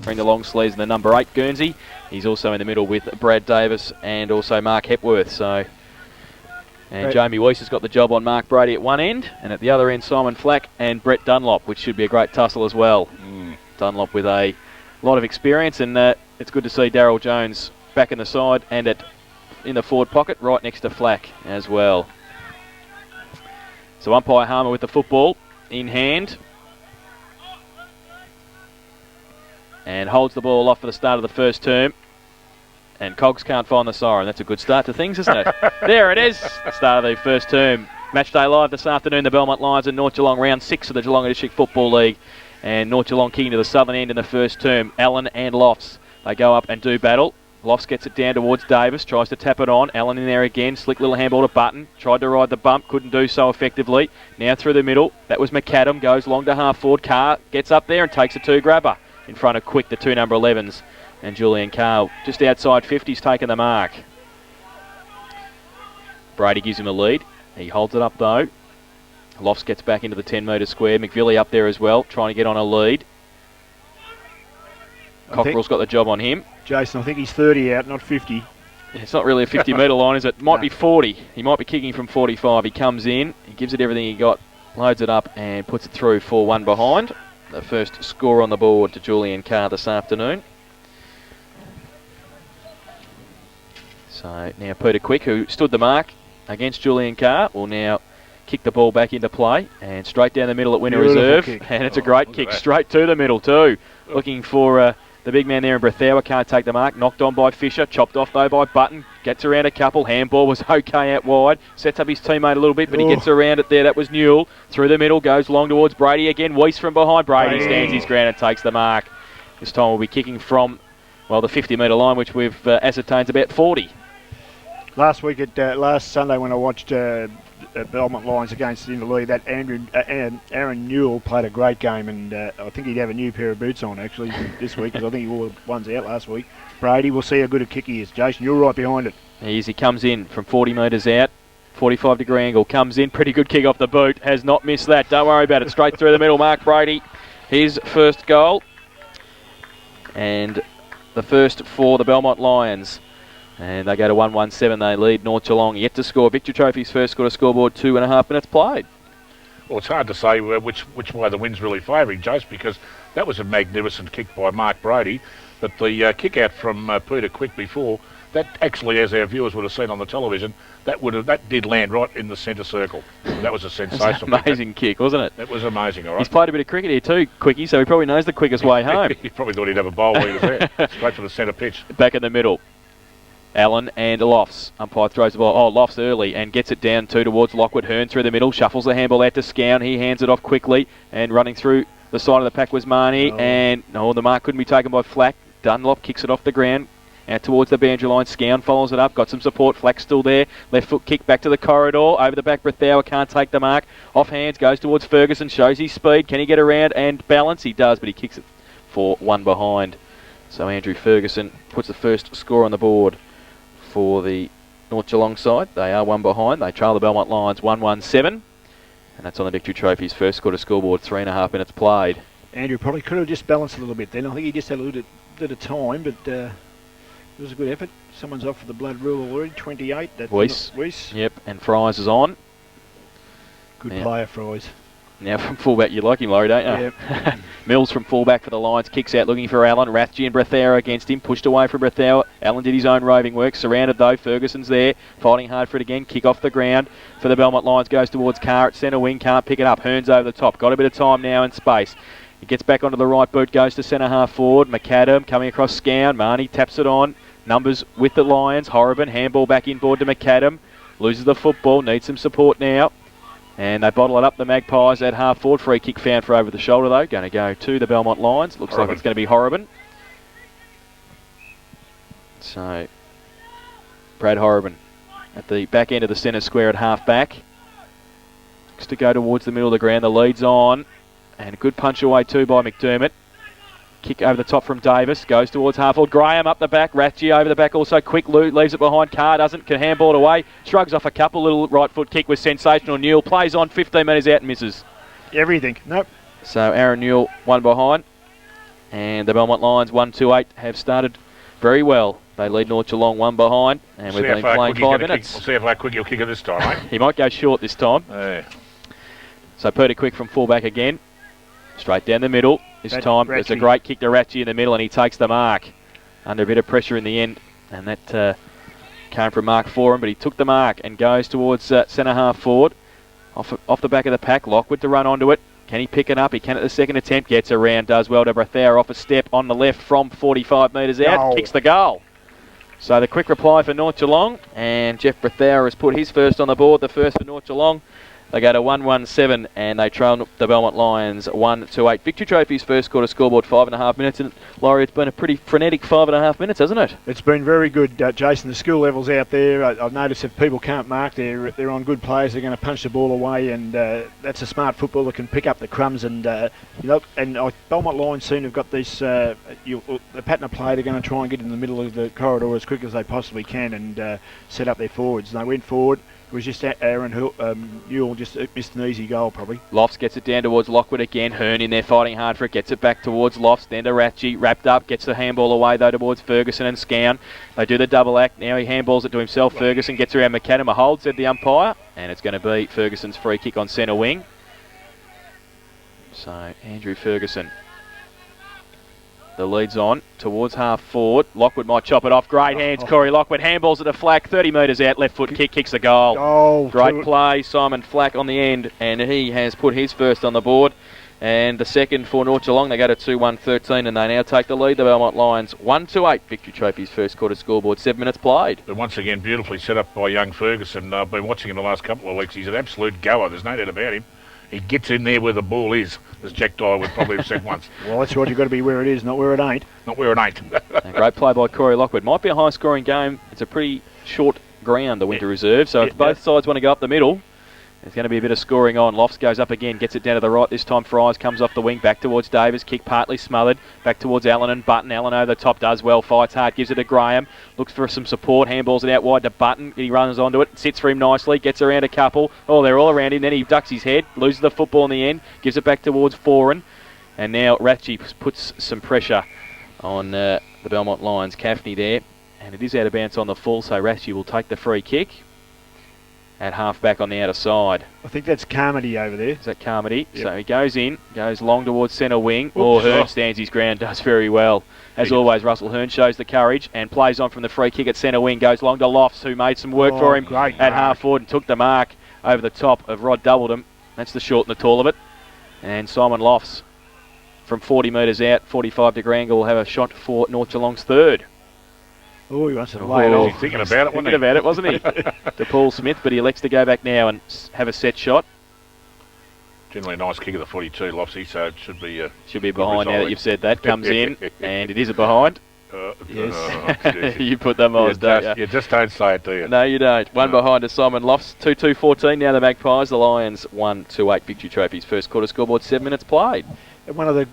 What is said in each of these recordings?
wearing the long sleeves and the number 8 Guernsey. He's also in the middle with Brad Davis and also Mark Hepworth. So, and Jamie Weiss has got the job on Mark Brady at one end, and at the other end Simon Flack and Brett Dunlop, which should be a great tussle as well. Dunlop with a lot of experience, and it's good to see Darryl Jones back in the side and in the forward pocket right next to Flack as well. So umpire Harmer with the football in hand and holds the ball off for the start of the first term, and Cogs can't find the siren. That's a good start to things, isn't it? There it is, the start of the first term. Matchday live this afternoon, the Belmont Lions and North Geelong, round 6 of the Geelong District Football League, and North Geelong kicking to the southern end in the first term. Allen and Lofts, they go up and do battle. Lofts gets it down towards Davis, tries to tap it on. Allen in there again, slick little handball to Button. Tried to ride the bump, couldn't do so effectively. Now through the middle, that was McAdam, goes long to half forward. Carr gets up there and takes a 2-grabber in front of Quick, the 2 number 11s. And Julian Carr just outside 50's taken the mark. Brady gives him a lead. He holds it up though. Lofts gets back into the 10-metre square. McVilly up there as well, trying to get on a lead. Cockerell's got the job on him. Jason, I think he's 30 out, not 50. It's not really a 50-metre line, is it? Might be 40. He might be kicking from 45. He comes in, he gives it everything he got, loads it up and puts it through 4-1 behind. The first score on the board to Julian Carr this afternoon. So now Peter Quick, who stood the mark against Julian Carr, will now kick the ball back into play and straight down the middle at winner reserve. Kick. And it's a great kick straight to the middle too. Looking for the big man there in Brethower, can't take the mark. Knocked on by Fisher, chopped off though by Button. Gets around a couple, handball was okay out wide. Sets up his teammate a little bit, but he gets around it there. That was Newell. Through the middle, goes long towards Brady again. Weiss from behind. Brady stands his ground and takes the mark. This time we'll be kicking from, well, the 50-metre line, which we've ascertained is about 40. Last week, last Sunday when I watched Belmont Lions against Inverleigh, that Aaron Newell played a great game, and I think he'd have a new pair of boots on actually this week, because I think he wore ones out last week. Brady, we'll see how good a kick he is. Jason, you're right behind it. He comes in from 40 metres out, 45-degree angle, comes in, pretty good kick off the boot, has not missed that, don't worry about it, straight through the middle. Mark Brady, his first goal, and the first for the Belmont Lions. And they go to 1-1-7. They lead North Geelong yet to score. Victory Trophy's first got a scoreboard 2.5 minutes played. Well, it's hard to say which way the wind's really favouring, Jace, because that was a magnificent kick by Mark Brady. But the kick out from Peter Quick before, that actually, as our viewers would have seen on the television, that did land right in the centre circle. That was a sensational amazing kick, wasn't it? That was amazing, all right. He's played a bit of cricket here too, Quickie, so he probably knows the quickest way home. He probably thought he'd have a bowl when he was there. Straight for the centre pitch. Back in the middle. Allen and Lofts. Umpire throws the ball. Oh, Lofts early and gets it down towards Lockwood. Hearn through the middle. Shuffles the handball out to Scown. He hands it off quickly. And running through the side of the pack was Marnie. And the mark couldn't be taken by Flack. Dunlop kicks it off the ground. Out towards the boundary line. Scown follows it up. Got some support. Flack's still there. Left foot kick back to the corridor. Over the back. Brethower can't take the mark. Off hands. Goes towards Ferguson. Shows his speed. Can he get around and balance? He does, but he kicks it for 1 behind. So Andrew Ferguson puts the first score on the board for the North Geelong side. They are 1 behind. They trail the Belmont Lions 1-1-7. And that's on the Victory Trophy's first quarter scoreboard, 3.5 minutes played. Andrew probably could have just balanced a little bit then. I think he just had a little bit of time, but it was a good effort. Someone's off for the blood rule already, 28. That's Weiss. Yep, and Fries is on. Good player, Fries. Now from fullback, you like him, Laurie, don't you? Yep. Mills from fullback for the Lions, kicks out looking for Allen. Rathje and Brethower against him, pushed away from Brethower. Allen did his own roving work, surrounded though. Ferguson's there, fighting hard for it again. Kick off the ground for the Belmont Lions, goes towards Carr at centre wing, can't pick it up. Hearn's over the top, got a bit of time now and space. He gets back onto the right boot, goes to centre half forward. McAdam coming across Scown, Marnie taps it on. Numbers with the Lions, Horriban, handball back inboard to McAdam. Loses the football, needs some support now. And they bottle it up, the Magpies, at half forward. Free kick found for over the shoulder, though. Going to go to the Belmont Lions. Looks like it's going to be Horriban. So, Brad Horriban at the back end of the centre square at half back. Looks to go towards the middle of the ground. The lead's on. And a good punch away, too, by McDermott. Kick over the top from Davis. Goes towards half-forward. Graham up the back. Rathje over the back also. Quick leaves it behind. Carr doesn't. Can handball it away. Shrugs off a couple. Little right foot kick was sensational. Newell plays on 15 metres out and misses. Everything. Nope. So Aaron Newell 1 behind. And the Belmont Lions 1-2-8 have started very well. They lead North Geelong 1 behind, and we've been playing 5 minutes. We'll see how quick he'll kick it this time, mate. He might go short this time. Yeah. So Peter Quick from fullback again. Straight down the middle. This time it's a great kick to Ratchie in the middle, and he takes the mark. Under a bit of pressure in the end, and that came from mark for him, but he took the mark and goes towards centre half forward. Off the back of the pack, Lockwood to run onto it. Can he pick it up? He can at the second attempt. Gets around, does well to Brathour off a step on the left from 45 metres out. Kicks the goal. So the quick reply for North Geelong, and Jeff Brathour has put his first on the board, the first for North Geelong. They go to 1-1-7, and they trail the Belmont Lions 1-8. Victory Trophy's first quarter scoreboard 5.5 minutes, and Laurie, it's been a pretty frenetic 5.5 minutes, hasn't it? It's been very good, Jason. The skill levels out there, I've noticed if people can't mark, they're on good players. They're going to punch the ball away, and that's a smart footballer that can pick up the crumbs. And Belmont Lions seem to have got this the pattern of play. They're going to try and get in the middle of the corridor as quick as they possibly can and set up their forwards. And they went forward. It was just Aaron Newell just missed an easy goal, probably. Lofts gets it down towards Lockwood again. Hearn in there fighting hard for it. Gets it back towards Lofts. Then to Ratchie. Wrapped up. Gets the handball away, though, towards Ferguson and Scown. They do the double act. Now he handballs it to himself. Ferguson gets around McAdam. A hold, said the umpire. And it's going to be Ferguson's free kick on centre wing. So, Andrew Ferguson. The lead's on towards half forward. Lockwood might chop it off. Great hands, Corey Lockwood. Handballs at a Flack. 30 metres out. Left foot kick. Kicks the goal. Great play. Simon Flack on the end. And he has put his first on the board. And the second for North Geelong. They go to 2-1-13 and they now take the lead. The Belmont Lions 1-8. Victory Trophy's first quarter scoreboard. 7 minutes played. But once again, beautifully set up by young Ferguson. I've been watching him the last couple of weeks. He's an absolute goer. There's no doubt about him. He gets in there where the ball is, as Jack Dyer would probably have said once. Well, that's right. You've got to be where it is, not where it ain't. Not where it ain't. A great play by Corey Lockwood. Might be a high-scoring game. It's a pretty short ground, the Winter Reserve. So if both sides want to go up the middle, there's going to be a bit of scoring on. Lofts goes up again, gets it down to the right. This time Fries comes off the wing, back towards Davis. Kick partly smothered. Back towards Allen and Button. Allen over the top does well, fights hard, gives it to Graham. Looks for some support, handballs it out wide to Button. He runs onto it, sits for him nicely, gets around a couple. Oh, they're all around him. Then he ducks his head, loses the football in the end, gives it back towards Foran. And now Ratchie puts some pressure on the Belmont Lions. Caffney there. And it is out of bounds on the full, so Ratchie will take the free kick. At half back on the outer side. I think that's Carmody over there. Is that Carmody? Yep. So he goes in, goes long towards centre wing. Hearn stands his ground, does very well. As always, Russell Hearn shows the courage and plays on from the free kick at centre wing. Goes long to Lofts, who made some work for him at half forward and took the mark over the top of Rod Doubledham. That's the short and the tall of it. And Simon Lofts from 40 metres out, 45 to Grangle, will have a shot for North Geelong's third. Oh, he wants to lay it off. Thinking about it, wasn't he? Thinking about it, wasn't he? To Paul Smith, but he elects to go back now and have a set shot. Generally a nice kick of the 42, Lofsy, so it should be behind now that you've said that. Comes in, and it is a behind. Yes. You put them on, don't you? You just don't say it, do you? No, you don't. One behind to Simon Lofts, 2-2-14. Now the Magpies, the Lions 1-8. Victory Trophy's first quarter scoreboard, 7 minutes played. One of the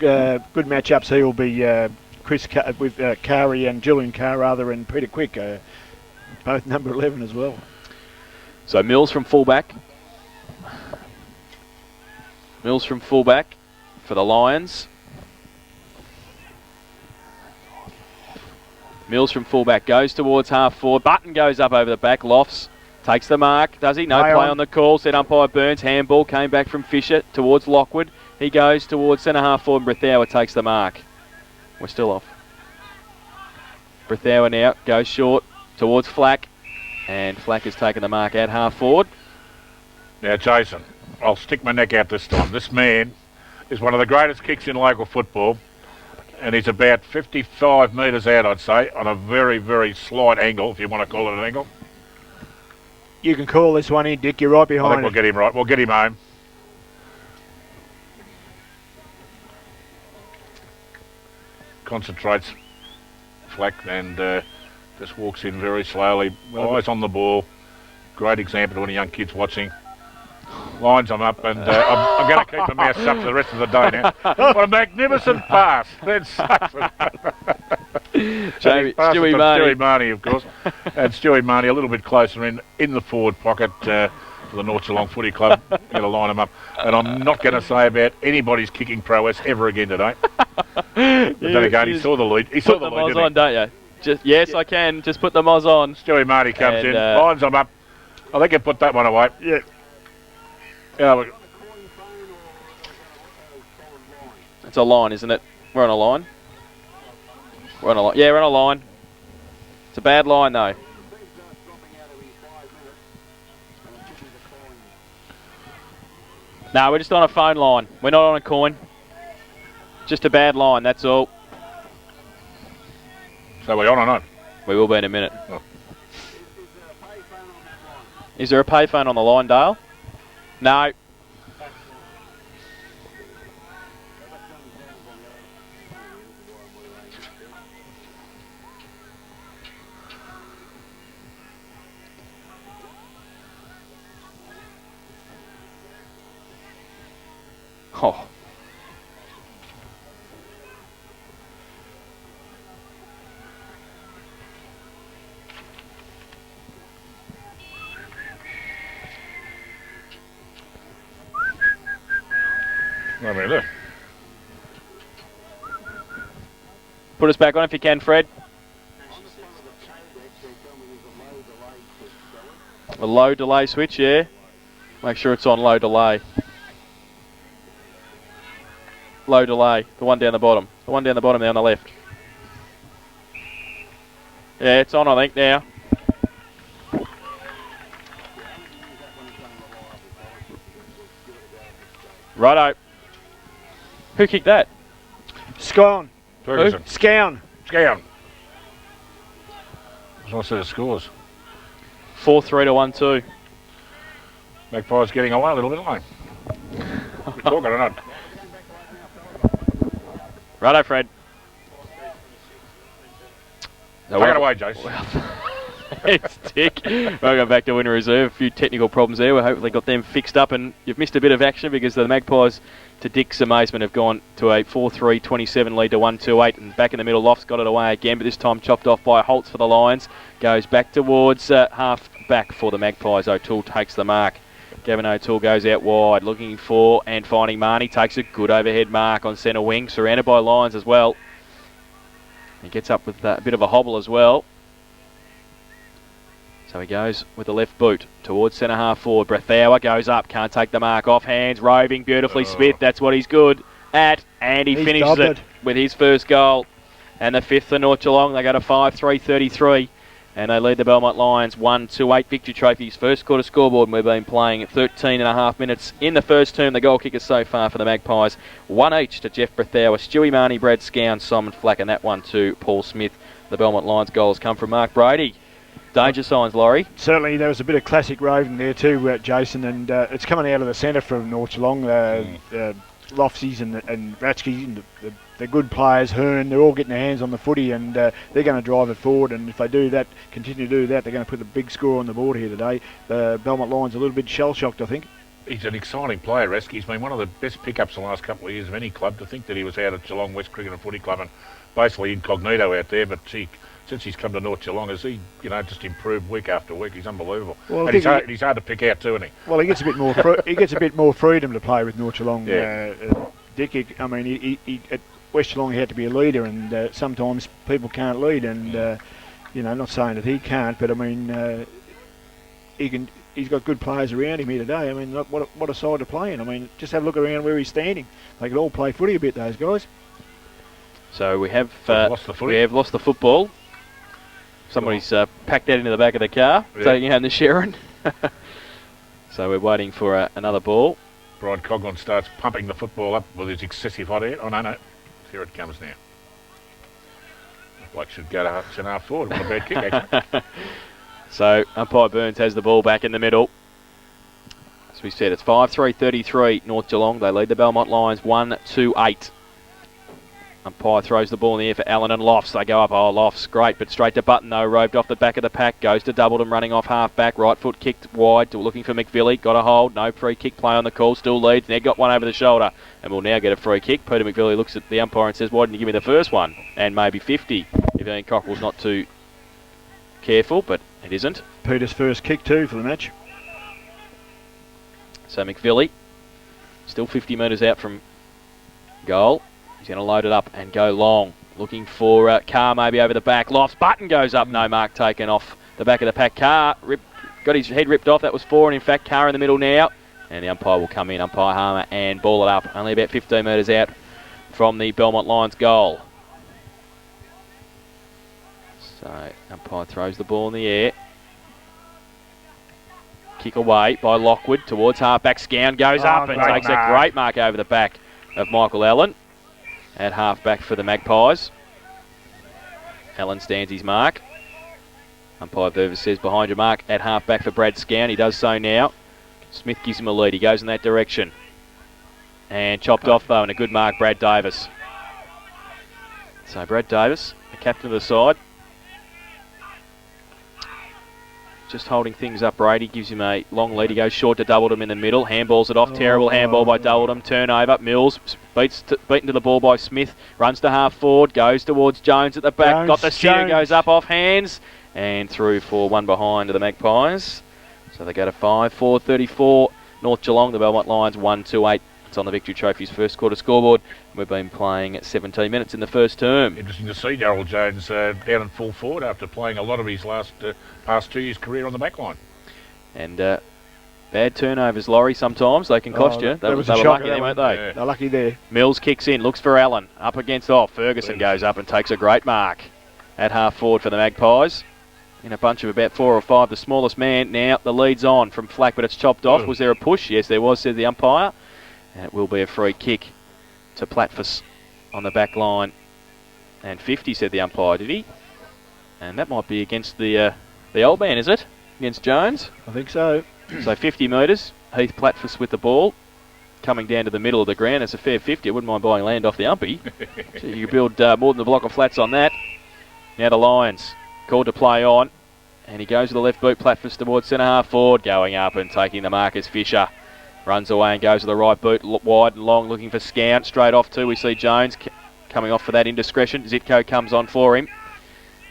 good matchups here will be Chris with Kari and Julian Carr rather and Peter Quick, both number 11 as well. So Mills from fullback. Mills from fullback for the Lions. Mills from fullback goes towards half forward. Button goes up over the back. Lofts takes the mark, does he? No play on the call. Said umpire Burns. Handball came back from Fisher towards Lockwood. He goes towards centre half forward and Brathour takes the mark. We're still off. Brathour now goes short towards Flack. And Flack has taken the mark at half forward. Now, Jason, I'll stick my neck out this time. This man is one of the greatest kicks in local football. And he's about 55 metres out, I'd say, on a very, very slight angle, if you want to call it an angle. You can call this one in, Dick. You're right behind. I think we'll get him right. We'll get him home. Concentrates Flack and just walks in very slowly, eyes on the ball. Great example to any young kids watching. Lines them up, and I'm going to keep my mouth shut for the rest of the day now. What a magnificent pass! That's Stewie Marnie, of course, and Stewie Marnie a little bit closer in the forward pocket for the North Geelong Footy Club. Going to line them up, and I'm not going to say about anybody's kicking prowess ever again today. But then again, he saw the lead. He saw Put the the lead, Moz didn't on, don't you? Yes, I can. Just put the Moz on. Stewie Marty comes And, in. Lines them up. I think he put that one away. Yeah. Yeah, It's a line, isn't it? We're on a line. We're on a line. Yeah, we're on a line. It's a bad line, though. No, we're just on a phone line. We're not on a coin. Just a bad line, that's all. so we're on or not? We will be in a minute. Oh. Is there a payphone on the line, Dale? No. Oh. I mean, look. Put us back on if you can, Fred. A low delay switch, yeah. Make sure it's on low delay. Low delay. The one down the bottom. The one down the bottom there on the left. Yeah, it's on, I think, now. Righto. Who kicked that? Scown. Ferguson. Scown. Scown. I want to see the scores. 4-3 to 1-2. Magpies getting away a little bit, aren't they? We're talking or not? Righto, Fred. Take it away, Jace. It's Dick. Welcome back to Winter Reserve. A few technical problems there. We hopefully got them fixed up, and you've missed a bit of action because the Magpies, to Dick's amazement, have gone to a 4-3, 27 lead to 1-2-8, and back in the middle, Lofts got it away again, but this time chopped off by Holtz for the Lions. Goes back towards half back for the Magpies. O'Toole takes the mark. Gavin O'Toole goes out wide, looking for and finding Marnie. Takes a good overhead mark on centre wing, surrounded by Lions as well. He gets up with a bit of a hobble as well. So he goes with the left boot towards centre half forward. Brethauer goes up, can't take the mark. Off hands, roving beautifully. Smith, that's what he's good at. And he finishes it with his first goal. And the fifth for North Geelong. They go to 5-3-33. And they lead the Belmont Lions 1-2-8 victory trophies. First quarter scoreboard, and we've been playing at 13.5 minutes in the first term. The goal kickers so far for the Magpies. One each to Jeff Brethauer, Stewie Marnie, Brad Scown, Simon Flack, and that one to Paul Smith. The Belmont Lions goals come from Mark Brady. Danger signs, Laurie. Certainly, there was a bit of classic roving there too, Jason, and it's coming out of the centre from North Geelong. Loftsies and Ratchke, and the good players, Hearn, they're all getting their hands on the footy, and they're going to drive it forward. And if they do that, continue to do that, they're going to put a big score on the board here today. The Belmont Lions a little bit shell-shocked, I think. He's an exciting player, Resk. He's been one of the best pickups the last couple of years of any club. To think that he was out at Geelong West Cricket and Footy Club and basically incognito out there, but since he's come to North Geelong, has he, just improved week after week? He's unbelievable. Well, and he's hard to pick out too, isn't he? Well, he gets a bit more. He gets a bit more freedom to play with North Geelong. Yeah. Dick, he at West Geelong he had to be a leader, and sometimes people can't lead. And not saying that he can't, but he can. He's got good players around him here today. What a side to play in. Just have a look around where he's standing. They can all play footy a bit, those guys. So we have lost the footy. We have lost the football. Somebody's packed that into the back of the car, taking home the Sharon. So we're waiting for another ball. Brian Coghlan starts pumping the football up with his excessive hot air. Oh, no. Here it comes now. Like should go to half forward. What a bad kick, actually. So umpire Burns has the ball back in the middle. As we said, it's 5-3-33 North Geelong. They lead the Belmont Lions 1-2-8. Umpire throws the ball in the air for Allen and Lofts. They go up. Oh, Lofts, great, but straight to Button, though. Roved off the back of the pack. Goes to Doubleton, running off half-back. Right foot kicked wide. Looking for McVilly. Got a hold. No free kick play on the call. Still leads. Now got one over the shoulder. And will now get a free kick. Peter McVilly looks at the umpire and says, why didn't you give me the first one? And maybe 50, if Ian Cockrell's not too careful, but it isn't. Peter's first kick, too, for the match. So McVilly, still 50 metres out from goal. He's going to load it up and go long. Looking for Carr maybe over the back. Lofts. Button goes up. No mark taken off the back of the pack. Carr got his head ripped off. That was 4. And in fact, Carr in the middle now. And the umpire will come in, umpire Harmer, and ball it up. Only about 15 metres out from the Belmont Lions goal. So umpire throws the ball in the air. Kick away by Lockwood towards half-back. Scown goes up and takes a great mark over the back of Michael Allen at half-back for the Magpies. Allen stands his mark. Umpire Vervis says behind your mark at half-back for Brad Scown. He does so now. Smith gives him a lead. He goes in that direction. And chopped off though, and a good mark, Brad Davis. So Brad Davis, the captain of the side. Just holding things up, Brady gives him a long lead. He goes short to Doubledham in the middle. Handballs it off. Terrible handball by Doubledham. Turnover. Mills beaten to the ball by Smith. Runs to half forward. Goes towards Jones at the back. Got the sitter. Goes up off hands. And through for one behind to the Magpies. So they go to 5. 4:34. North Geelong. The Belmont Lions 1-2-8. It's on the Victory Trophy's first quarter scoreboard. We've been playing at 17 minutes in the first term. Interesting to see Darryl Jones down in full forward after playing a lot of his past 2 years' career on the back line. And bad turnovers, Laurie, sometimes. They can cost you. They were lucky there, weren't they? Yeah. They're lucky there. Mills kicks in, looks for Allen. Up against off. Ferguson goes up and takes a great mark at half forward for the Magpies. In a bunch of about 4 or 5, the smallest man. Now the lead's on from Flack, but it's chopped off. Was there a push? Yes, there was, said the umpire. And it will be a free kick to Platfus on the back line. And 50, said the umpire, did he? And that might be against the old man, is it? Against Jones? I think so. So 50 metres. Heath Platfus with the ball. Coming down to the middle of the ground. It's a fair 50. I wouldn't mind buying land off the umpy. So you build more than a block of flats on that. Now the Lions called to play on. And he goes with the left boot. Platfus towards centre half forward. Going up and taking the mark is Fisher. Runs away and goes to the right boot, wide and long, looking for Scown. Straight off too, we see Jones coming off for that indiscretion. Zitko comes on for him.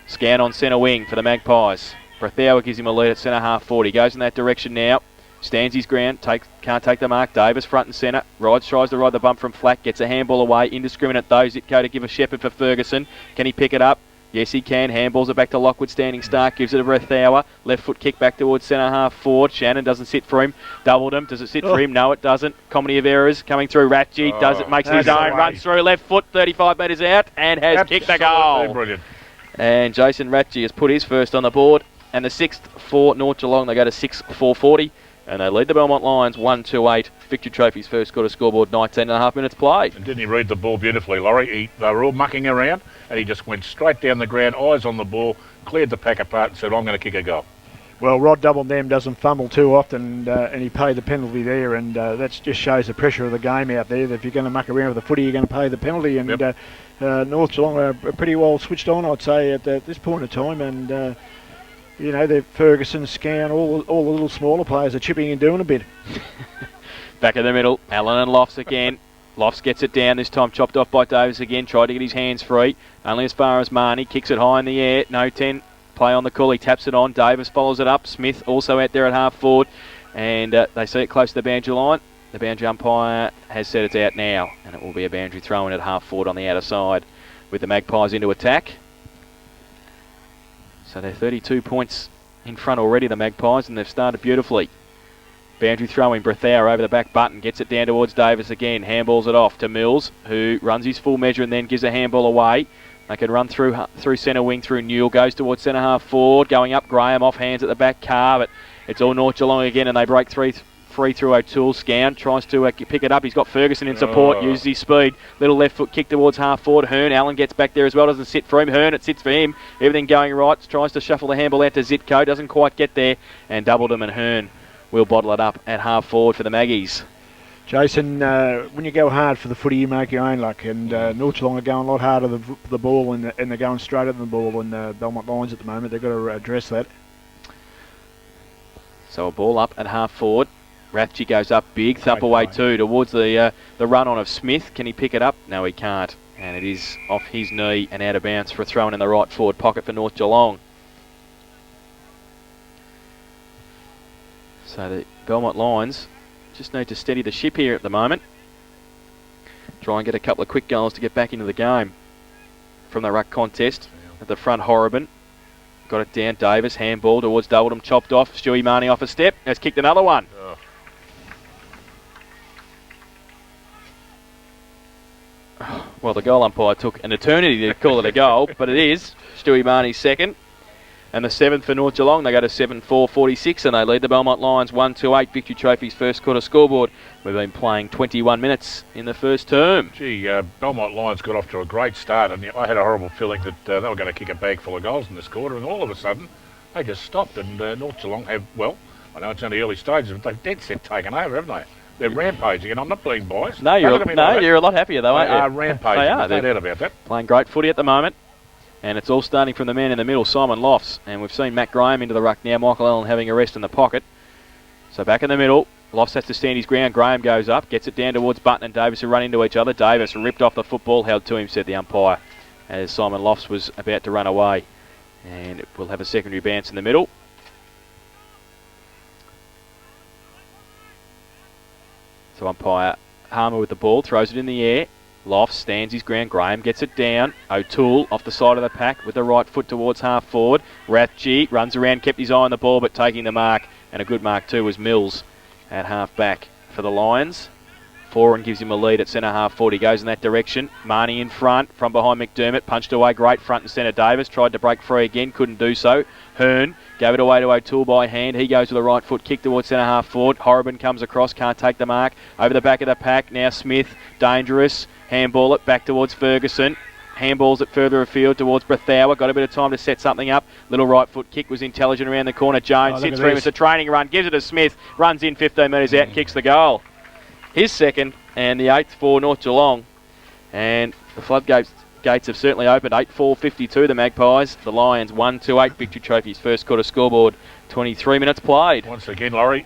Scown on centre wing for the Magpies. Brethauer gives him a lead at centre half forward. He goes in that direction now. Stands his ground, can't take the mark. Davis front and centre. Tries to ride the bump from Flack. Gets a handball away. Indiscriminate though. Zitko to give a shepherd for Ferguson. Can he pick it up? Yes, he can. Handballs it back to Lockwood, standing stark. Gives it to Brethauer. Left foot kick back towards centre half forward. Shannon doesn't sit for him. Doubledham. Does it sit for him? No, it doesn't. Comedy of errors coming through. Ratchie does it, makes it his own. Runs through left foot, 35 metres out, and has kicked the goal. Brilliant. And Jason Ratchie has put his first on the board. And the 6th for North Geelong. They go to 6-4-40. And they lead the Belmont Lions 1-2-8. Victory Trophy's first quarter scoreboard, 19.5 minutes played. And didn't he read the ball beautifully, Laurie? They were all mucking around, and he just went straight down the ground, eyes on the ball, cleared the pack apart and said, I'm going to kick a goal. Well, Rod Doubledham doesn't fumble too often, and he paid the penalty there, and that just shows the pressure of the game out there, that if you're going to muck around with the footy, you're going to pay the penalty. And North Geelong are pretty well switched on, I'd say, at this point in time, and you know, they're Ferguson, Scown, all the little smaller players are chipping and doing a bit. Back in the middle, Allen and Lofts again. Lofts gets it down, this time chopped off by Davis again. Tried to get his hands free. Only as far as Marnie. Kicks it high in the air. No 10. Play on the call. He taps it on. Davis follows it up. Smith also out there at half forward. And they see it close to the boundary line. The boundary umpire has said it's out now. And it will be a boundary throw in at half forward on the outer side with the Magpies into attack. So they're 32 points in front already, the Magpies, and they've started beautifully. Boundary throw in. Brethauer over the back button. Gets it down towards Davis again. Handballs it off to Mills, who runs his full measure and then gives a handball away. They can run through centre wing through Newell. Goes towards centre half forward. Going up, Graham off hands at the back. Carr, but it's all North Geelong again, and they break free through O'Toole. Scown tries to pick it up. He's got Ferguson in support. Uses his speed. Little left foot kick towards half forward. Hearn. Allen gets back there as well. Doesn't sit for him. Hearn, it sits for him. Everything going right. Tries to shuffle the handball out to Zitko. Doesn't quite get there. And Doubledham and Hearn will bottle it up at half forward for the Maggies. Jason, when you go hard for the footy, you make your own luck. And North Geelong are going a lot harder than the ball, and they're going straighter than the ball in the Belmont Lions at the moment. They've got to address that. So a ball up at half forward. Rathje goes up big. Thup away too towards the run on of Smith. Can he pick it up? No, he can't. And it is off his knee and out of bounds for a throw in the right forward pocket for North Geelong. So the Belmont Lions just need to steady the ship here at the moment. try and get a couple of quick goals to get back into the game from the ruck contest. At the front, Horriban got it down. Davis, handball towards Doubledham, chopped off. Stewie Marnie off a step, has kicked another one. Well, the goal umpire took an eternity to call it a goal, but it is Stewie Marnie's second. And the 7th for North Geelong. They go to 7-4-46 and they lead the Belmont Lions 1-8. Victory Trophy's first quarter scoreboard. We've been playing 21 minutes in the first term. Gee, Belmont Lions got off to a great start, and I had a horrible feeling that they were going to kick a bag full of goals in this quarter, and all of a sudden they just stopped, and North Geelong have, well, I know it's only early stages, but they've dead set taken over, haven't they? They're rampaging, and I'm not being biased. No, you're a lot happier though, aren't you? They are rampaging, they are. No doubt about that. Playing great footy at the moment. And it's all starting from the man in the middle, Simon Lofts. And we've seen Matt Graham into the ruck now. Michael Allen having a rest in the pocket. So back in the middle. Lofts has to stand his ground. Graham goes up, gets it down towards Button and Davis, who run into each other. Davis ripped off the football, held to him, said the umpire, as Simon Lofts was about to run away. And we'll have a secondary bounce in the middle. So umpire Harmer with the ball, throws it in the air. Lofts stands his ground. Graham gets it down. O'Toole off the side of the pack with the right foot towards half forward. Rathje runs around, kept his eye on the ball, but taking the mark, and a good mark too, was Mills at half back for the Lions. Foran gives him a lead at centre half forward. He goes in that direction. Marnie in front, from behind McDermott, punched away great front and centre. Davis tried to break free again, couldn't do so. Hearn gave it away to O'Toole by hand. He goes with the right foot, kick towards centre half forward. Horriban comes across, can't take the mark. Over the back of the pack, now Smith, dangerous. Handball it back towards Ferguson. Handballs it further afield towards Brethower. Got a bit of time to set something up. Little right foot kick was intelligent around the corner. Jones sits for him. It's a training run. Gives it to Smith. Runs in 15 metres out and kicks the goal. His second and the 8th for North Geelong. And the floodgates have certainly opened. 8-4-52 the Magpies. The Lions 1-8 Victory Trophy's first quarter scoreboard. 23 minutes played. Once again, Laurie,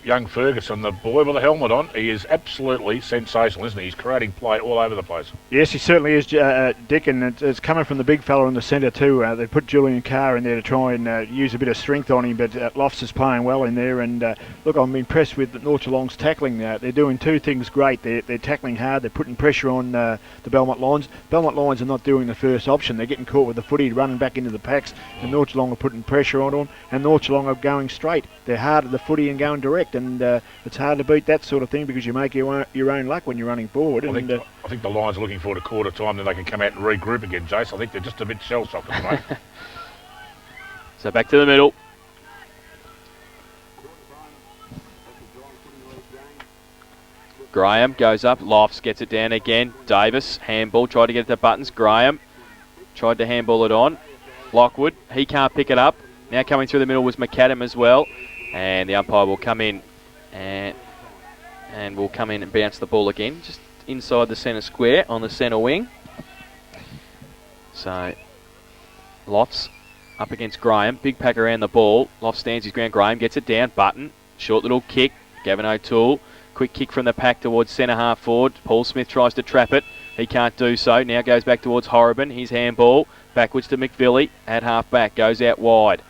young Ferguson, the boy with the helmet on, he is absolutely sensational, isn't he? He's creating play all over the place. Yes, he certainly is, Dick, and it's coming from the big fella in the centre too. They put Julian Carr in there to try and use a bit of strength on him, but Lofts is playing well in there. And look, I'm impressed with North Geelong's tackling. They're doing two things great. They're tackling hard. They're putting pressure on the Belmont Lions. Belmont Lions are not doing the first option. They're getting caught with the footy, running back into the packs, and North Geelong are putting pressure on them, and North Geelong are going straight. They're hard at the footy and going direct, and it's hard to beat that sort of thing because you make your own luck when you're running forward. I think the Lions are looking forward to quarter time, then they can come out and regroup again, Jace. I think they're just a bit shell-shocked at the moment. So back to the middle. Graham goes up. Lofts gets it down again. Davis, handball, tried to get it to Buttons. Graham tried to handball it on. Lockwood, he can't pick it up. Now coming through the middle was McAdam as well. And the umpire will come in and will come in and bounce the ball again. Just inside the centre square on the centre wing. So Lofts up against Graham. Big pack around the ball. Lofts stands his ground. Graham gets it down. Button. Short little kick. Gavin O'Toole. Quick kick from the pack towards centre half forward. Paul Smith tries to trap it. He can't do so. Now goes back towards Horriban. His handball. Backwards to McVilly. At half back. Goes out wide.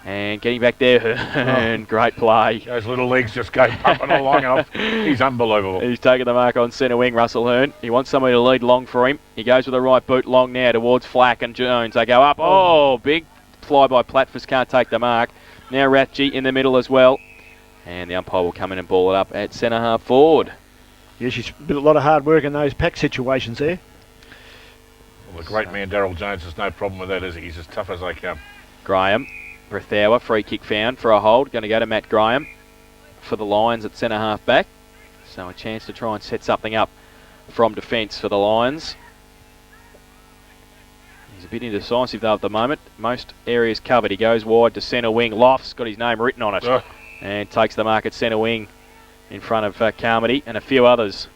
And getting back there, Hearn, great play. Those little legs just go pumping along off. He's unbelievable. He's taken the mark on centre wing, Russell Hearn. He wants somebody to lead long for him. He goes with the right boot long now towards Flack and Jones. They go up. Oh, big fly by Platfus, can't take the mark. Now Rathje in the middle as well. And the umpire will come in and ball it up at centre half forward. Yes, he's a lot of hard work in those pack situations there. Well, the great man Daryl Jones has no problem with that, is he? He's as tough as they come. Graham. Brethower, free kick found for a hold. Going to go to Matt Graham for the Lions at centre half back. So a chance to try and set something up from defence for the Lions. He's a bit indecisive though at the moment. Most areas covered. He goes wide to centre wing. Lofts got his name written on it. And takes the mark at centre wing in front of Carmody and a few others.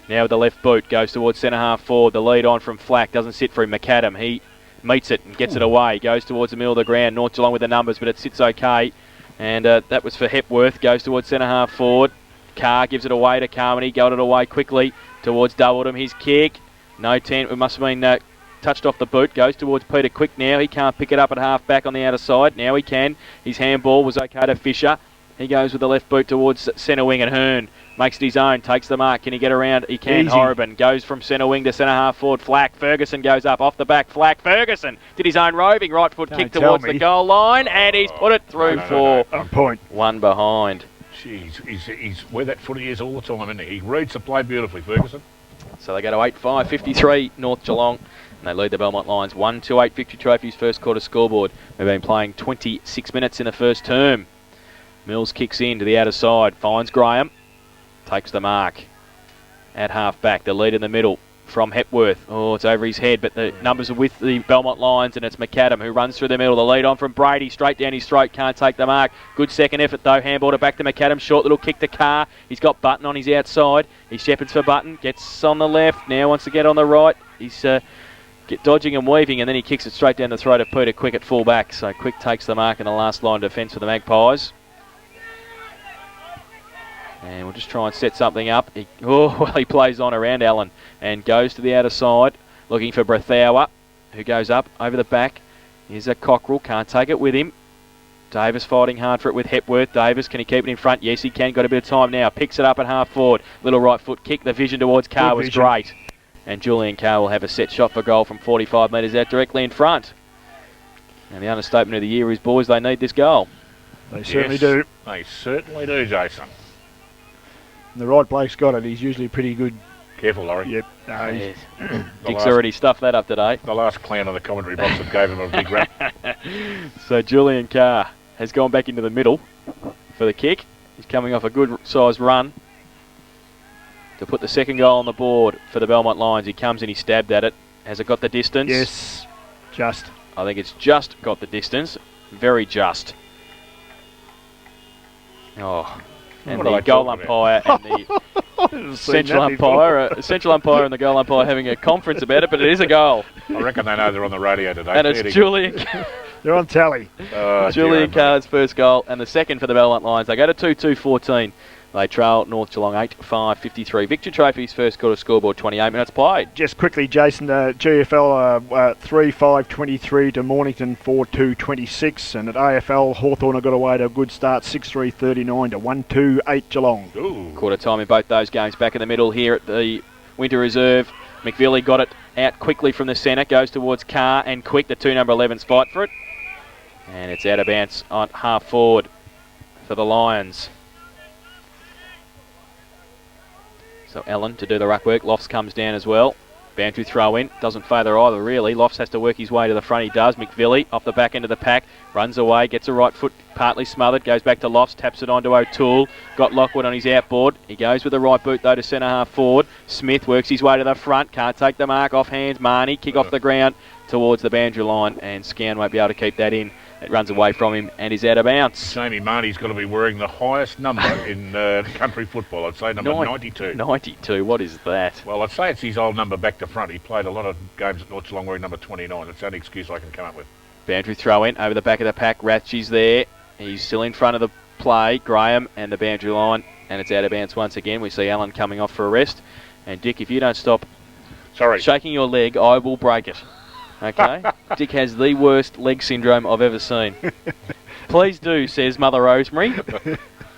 Now with the left boot. Goes towards centre half forward. The lead on from Flack. Doesn't sit for him. McAdam. He meets it and gets it away. Goes towards the middle of the ground. North Geelong with the numbers, but it sits okay. And that was for Hepworth. Goes towards centre half forward. Carr gives it away to Carmody. Got it away quickly towards Doubledham. His kick. No 10. It must have been touched off the boot. Goes towards Peter Quick now. He can't pick it up at half back on the outer side. Now he can. His handball was okay to Fisher. He goes with the left boot towards centre wing, and Hearn makes it his own, takes the mark. Can he get around? He can. Easy. Horribin goes from centre wing to centre half forward. Flack. Ferguson goes up off the back. Flack. Ferguson did his own roving right foot kick towards the goal line, and he's put it through for On point. one behind. Jeez, he's where that footy is all the time, isn't he? He reads the play beautifully, Ferguson. So they go to 8-5, 53 North Geelong, and they lead the Belmont Lions 1-8 Victory Trophy's first quarter scoreboard. We've been playing 26 minutes in the first term. Mills kicks in to the outer side, finds Graham, takes the mark at half back. The lead in the middle from Hepworth. Oh, it's over his head, but the numbers are with the Belmont Lions, and it's McAdam who runs through the middle. The lead on from Brady, straight down his throat, can't take the mark. Good second effort though, handball it back to McAdam. Short little kick to Carr. He's got Button on his outside. He shepherds for Button, gets on the left, now wants to get on the right. He's dodging and weaving, and then he kicks it straight down the throat of Peter Quick at full back. So Quick takes the mark in the last line of defence for the Magpies. And we'll just try and set something up. He plays on around Allen and goes to the outer side, looking for Brethower, who goes up over the back. Here's a Cockrell, can't take it with him. Davis fighting hard for it with Hepworth. Davis, can he keep it in front? Yes, he can. Got a bit of time now. Picks it up at half forward. Little right foot kick. The vision towards Carr was great. And Julian Carr will have a set shot for goal from 45 metres out directly in front. And the understatement of the year is, boys, they need this goal. They certainly do. They certainly do, Jason. And the right bloke's got it. He's usually pretty good. Careful, Laurie. Yep. No, Yes. Dick's already stuffed that up today. The last clown on the commentary box that gave him a big rap. So Julian Carr has gone back into the middle for the kick. He's coming off a good sized run to put the second goal on the board for the Belmont Lions. He comes in, he stabbed at it. Has it got the distance? Yes. Just. I think it's just got the distance. Very just. Oh. And What are the they goal talking umpire and the central umpire and the goal umpire having a conference about it, but it is a goal. I reckon they know they're on the radio today. And it's Julian They're on tally. Julian Carr's first goal and the second for the Belmont Lions. They go to 2-2-14. They trail North Geelong 8-5, 53. Victory Trophy's first quarter scoreboard, 28 minutes played. Just quickly, Jason, GFL 3-5-23 to Mornington 4-2-26, and at AFL, Hawthorn have got away to a good start, 6-3-39 to 1-2-8 Geelong. Ooh. Quarter time in both those games. Back in the middle here at the Winter Reserve. McVilly got it out quickly from the centre, goes towards Carr and Quick, the 2 number 11s fight for it. And it's out of bounds on half forward for the Lions. So Allen to do the ruck work. Lofts comes down as well. Boundary throw in. Doesn't favour either really. Lofts has to work his way to the front. He does. McVilly off the back end of the pack. Runs away. Gets a right foot partly smothered. Goes back to Lofts. Taps it onto O'Toole. Got Lockwood on his outboard. He goes with the right boot though to centre half forward. Smith works his way to the front. Can't take the mark. Off hands. Marnie. Kick off the ground towards the boundary line. And Scan won't be able to keep that in. It runs away from him and is out of bounds. Jamie Marnie's got to be wearing the highest number in country football. I'd say number 92. 92, what is that? Well, I'd say it's his old number back to front. He played a lot of games at North Geelong wearing number 29. That's the only excuse I can come up with. Boundary throw in over the back of the pack. Ratchie's there. He's still in front of the play. Graham and the boundary line. And it's out of bounds once again. We see Allen coming off for a rest. And Dick, if you don't stop shaking your leg, I will break it. Okay? Dick has the worst leg syndrome I've ever seen. Please do, says Mother Rosemary.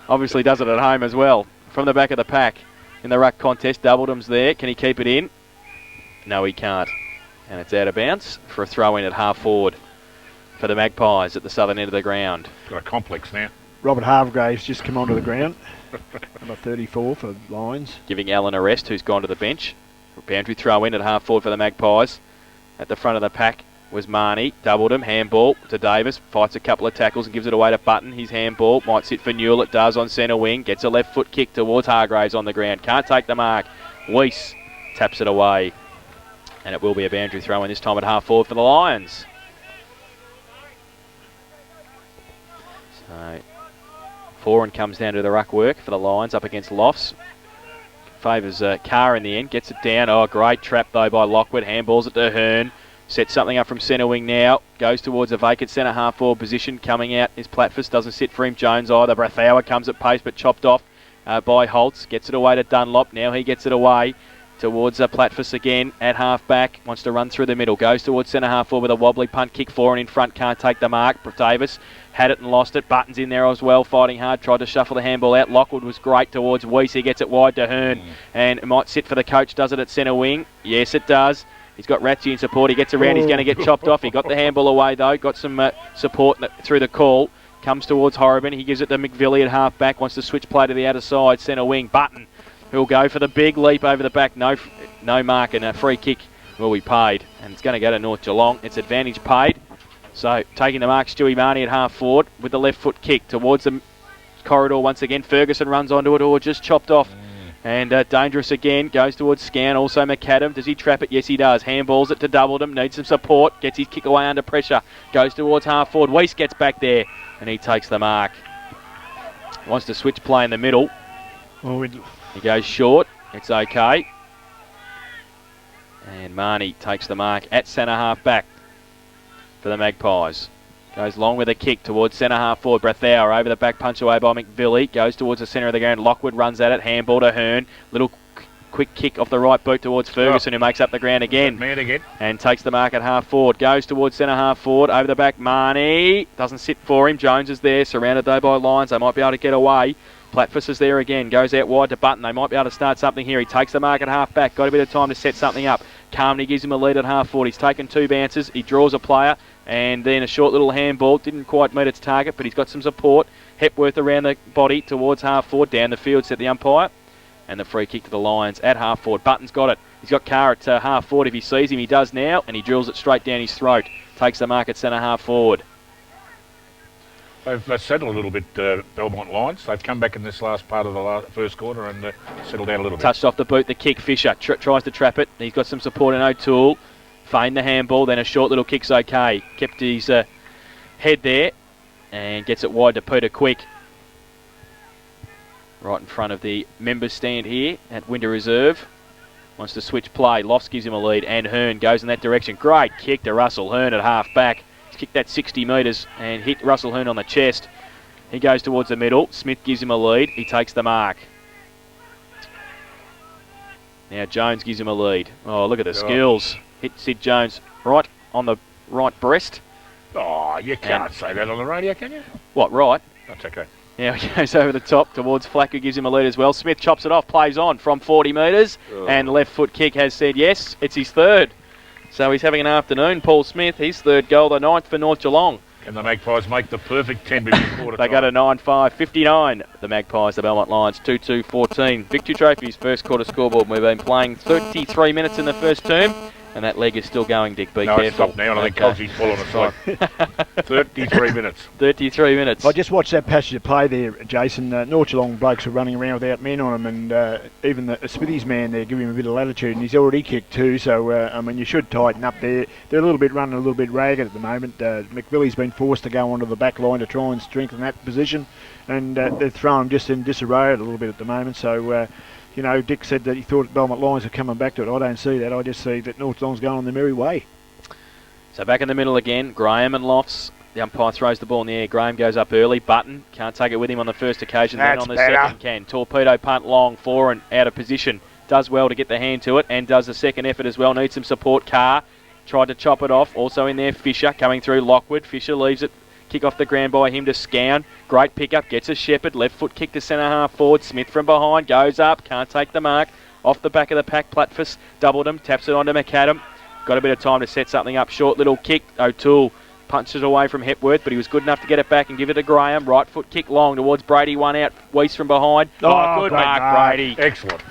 Obviously does it at home as well. From the back of the pack in the ruck contest, Doubledum's there. Can he keep it in? No, he can't. And it's out of bounds for a throw in at half forward for the Magpies at the southern end of the ground. Got a complex now. Robert Hargrave's just come onto the ground. Number 34 for Lions. Giving Allen a rest, who's gone to the bench. Boundary throw in at half forward for the Magpies. At the front of the pack was Marnie. Doubledum, handball to Davis. Fights a couple of tackles and gives it away to Button. His handball might sit for Newell. It does on centre wing. Gets a left foot kick towards Hargraves on the ground. Can't take the mark. Weiss taps it away. And it will be a boundary throw in this time at half forward for the Lions. So, Foran comes down to the ruck work for the Lions up against Lofts. Favours Carr in the end, gets it down. Oh, great trap though by Lockwood. Handballs it to Hearn. Sets something up from centre wing now. Goes towards a vacant centre half forward position. Coming out is Platfus. Doesn't sit for him. Jones either. Brethower comes at pace but chopped off by Holtz. Gets it away to Dunlop. Now he gets it away towards Platfus again at half-back. Wants to run through the middle. Goes towards centre-half forward with a wobbly punt kick for and in front. Can't take the mark. Davis had it and lost it. Button's in there as well, fighting hard. Tried to shuffle the handball out. Lockwood was great towards Weiss. He gets it wide to Hearn. And it might sit for the coach. Does it at centre wing? Yes, it does. He's got Ratsy in support. He gets around. He's going to get chopped off. He got the handball away, though. Got some support through the call. Comes towards Horriban. He gives it to McVilly at half-back. Wants to switch play to the outer side. Centre wing. Button, who'll go for the big leap over the back. No mark, and a free kick will be paid. And it's going to go to North Geelong. It's advantage paid. So taking the mark, Stewie Marnie at half forward with the left foot kick towards the corridor once again. Ferguson runs onto it, or just chopped off. And dangerous again, goes towards Scan, also McAdam. Does he trap it? Yes, he does. Handballs it to Doubledham, needs some support, gets his kick away under pressure. Goes towards half forward, Weiss gets back there, and he takes the mark. Wants to switch play in the middle. He goes short, it's okay. And Marnie takes the mark at centre half back for the Magpies. Goes long with a kick towards centre half forward. Brathauer over the back, punch away by McVilly. Goes towards the centre of the ground. Lockwood runs at it. Handball to Hearn. Little quick kick off the right boot towards Ferguson, who makes up the ground again. Man again. And takes the mark at half forward. Goes towards centre half forward. Over the back, Marnie. Doesn't sit for him. Jones is there. Surrounded though by Lyons. They might be able to get away. Platfus is there again. Goes out wide to Button. They might be able to start something here. He takes the mark at half back. Got a bit of time to set something up. Carmody gives him a lead at half forward. He's taken 2 bounces. He draws a player. And then a short little handball. Didn't quite meet its target, but he's got some support. Hepworth around the body towards half forward. Down the field, set the umpire. And the free kick to the Lions at half forward. Button's got it. He's got Carr at half forward. If he sees him, he does now. And he drills it straight down his throat. Takes the mark at centre half forward. They've settled a little bit, Belmont Lions. They've come back in this last part of the first quarter and settled down a little bit. Touched off the boot, the kick. Fisher tries to trap it. He's got some support in O'Toole. Feigned the handball, then a short little kick's okay. Kept his head there and gets it wide to Peter Quick. Right in front of the members stand here at Winter Reserve. Wants to switch play. Lofts gives him a lead and Hearn goes in that direction. Great kick to Russell Hearn at half back. He's kicked that 60 metres and hit Russell Hearn on the chest. He goes towards the middle. Smith gives him a lead. He takes the mark. Now Jones gives him a lead. Oh, look at the skills. Hit Sid Jones right on the right breast. Oh, you can't say that on the radio, can you? What, right? That's okay. Now he goes over the top towards Flack, who gives him a lead as well. Smith chops it off, plays on from 40 metres, and left foot kick has said yes. It's his third. So he's having an afternoon, Paul Smith. His third goal, the 9th for North Geelong. Can the Magpies make the perfect 10 before quarter They time? go to 9-5, 59. The Magpies, the Belmont Lions, 2-2-14. Victory Trophy's first quarter scoreboard. We've been playing 33 minutes in the first term. And that leg is still going, Dick. Be careful. Stop now, and I think Colsey's full on the side. 33 minutes. 33 minutes. I just watched that passage of play there, Jason. North Geelong blokes were running around without men on them, and even the Smithies man there giving him a bit of latitude, and he's already kicked 2, so, I mean, you should tighten up there. They're a little bit running a little bit ragged at the moment. McVilly's been forced to go onto the back line to try and strengthen that position, and they're throwing just in disarray a little bit at the moment, so... you know, Dick said that he thought Belmont Lions were coming back to it. I don't see that. I just see that North Geelong's going on their merry way. So back in the middle again, Graham and Lofts. The umpire throws the ball in the air. Graham goes up early. Button can't take it with him on the first occasion. That's then on the better. second can. Torpedo punt long, 4 and out of position. Does well to get the hand to it and does the second effort as well. Needs some support. Carr tried to chop it off. Also in there, Fisher coming through. Lockwood. Fisher leaves it. Kick off the ground by him to Scown. Great pickup. Gets a Shepherd. Left foot kick to centre half forward. Smith from behind. Goes up. Can't take the mark. Off the back of the pack. Platfus doubled him. Taps it onto McAdam. Got a bit of time to set something up. Short little kick. O'Toole punches away from Hepworth, but he was good enough to get it back and give it to Graham. Right foot kick long towards Brady. One out. Weiss from behind. Oh, Good great mark, Brady. Excellent.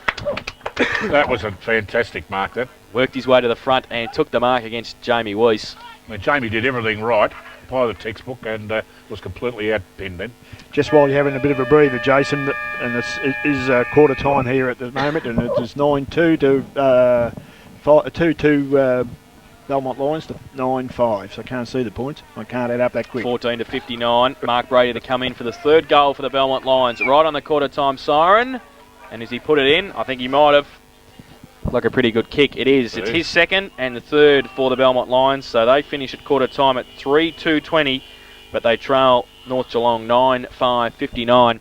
That was a fantastic mark, that. Worked his way to the front and took the mark against Jamie Weiss. I mean, Jamie did everything right by the textbook and was completely outpinned then. Just while you're having a bit of a breather, Jason, and it is quarter time here at the moment, and it is 9-2 to Belmont Lions to 9-5, so I can't see the points. I can't add up that quick. 14 to 59. Mark Brady to come in for the third goal for the Belmont Lions. Right on the quarter time siren. And as he put it in, I think he might have. Like a pretty good kick. It is. It's his second and the third for the Belmont Lions. So they finish at quarter time at 3-2-20, but they trail North Geelong 9-5-59.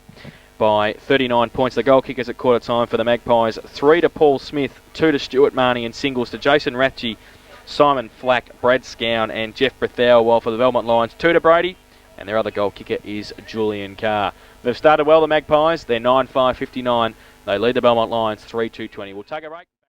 by 39 points. The goal kickers at quarter time for the Magpies: 3 to Paul Smith, 2 to Stuart Marnie, and singles to Jason Ratchie, Simon Flack, Brad Scown and Jeff Brethau, while for the Belmont Lions, 2 to Brady, and their other goal kicker is Julian Carr. They've started well, the Magpies. They're 9-5-59. They lead the Belmont Lions 3-2-20. We'll take a break.